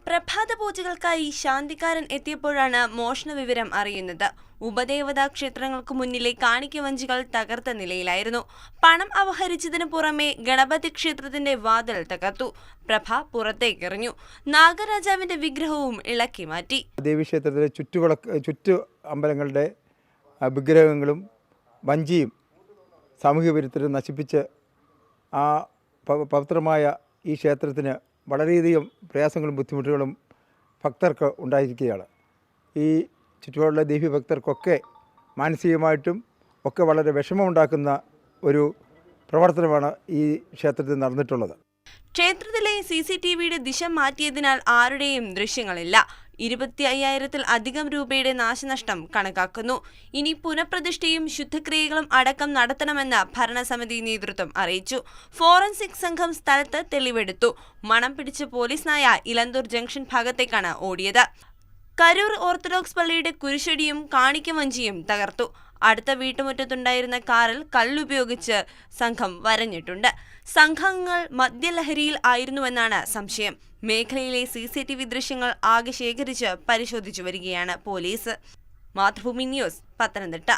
പ്രഭാത പൂജകൾക്കായി ശാന്തിക്കാരൻ എത്തിയപ്പോഴാണ് മോഷണ വിവരം അറിയുന്നത്. ഉപദേവതാ ക്ഷേത്രങ്ങൾക്ക് മുന്നിലെ കാണിക്കവഞ്ചികൾ തകർത്ത നിലയിലായിരുന്നു. പണം അപഹരിച്ചതിനു പുറമെ ഗണപതി ക്ഷേത്രത്തിന്റെ വാതിൽ തകർത്തു. പ്രഭ പുറത്തേക്കെറിഞ്ഞു. നാഗരാജാവിന്റെ വിഗ്രഹവും ഇളക്കി മാറ്റി. ദേവീക്ഷേത്രത്തിലെ ചുറ്റു അമ്പലങ്ങളുടെ വിഗ്രഹങ്ങളും വഞ്ചിയും സാമൂഹ്യ വിരുദ്ധരും നശിപ്പിച്ച് ആ പവിത്രമായ ഈ ക്ഷേത്രത്തിന് വളരെയധികം പ്രയാസങ്ങളും ബുദ്ധിമുട്ടുകളും ഭക്തർക്ക് ഉണ്ടായിരിക്കുകയാണ്. ഈ ചുറ്റുപാടുള്ള ദേവി ഭക്തർക്കൊക്കെ മാനസികമായിട്ടും ഒക്കെ വളരെ വിഷമമുണ്ടാക്കുന്ന ഒരു പ്രവർത്തനമാണ് ഈ ക്ഷേത്രത്തിൽ നടന്നിട്ടുള്ളത്. ക്ഷേത്രത്തിലെ CCTVയുടെ ദിശ മാറ്റിയതിനാൽ ആരുടെയും ദൃശ്യങ്ങളില്ല. 25,000-ൽ അധികം രൂപയുടെ നാശനഷ്ടം കണക്കാക്കുന്നു. ഇനി പുനഃപ്രതിഷ്ഠയും ശുദ്ധക്രിയകളും അടക്കം നടത്തണമെന്ന് ഭരണസമിതി നേതൃത്വം അറിയിച്ചു. ഫോറൻസിക് സംഘം സ്ഥലത്ത് തെളിവെടുത്തു. മണം പിടിച്ച് പോലീസ് നായ ഇലന്തൂർ ജംഗ്ഷൻ ഭാഗത്തേക്കാണ് ഓടിയത്. കരൂർ ഓർത്തഡോക്സ് പള്ളിയുടെ കുരിശടിയും കാണിക്കവഞ്ചിയും തകർത്തു. അടുത്ത വീട്ടുമുറ്റത്തുണ്ടായിരുന്ന കാറിൽ കല്ലുപയോഗിച്ച് സംഘം വരഞ്ഞിട്ടുണ്ട്. സംഘങ്ങൾ മദ്യലഹരിയിൽ ആയിരുന്നുവെന്നാണ് സംശയം. മേഖലയിലെ CCTV ദൃശ്യങ്ങൾ ആകെ ശേഖരിച്ച് പരിശോധിച്ചു വരികയാണ് പോലീസ്. മാതൃഭൂമി ന്യൂസ്, പത്തനംതിട്ട.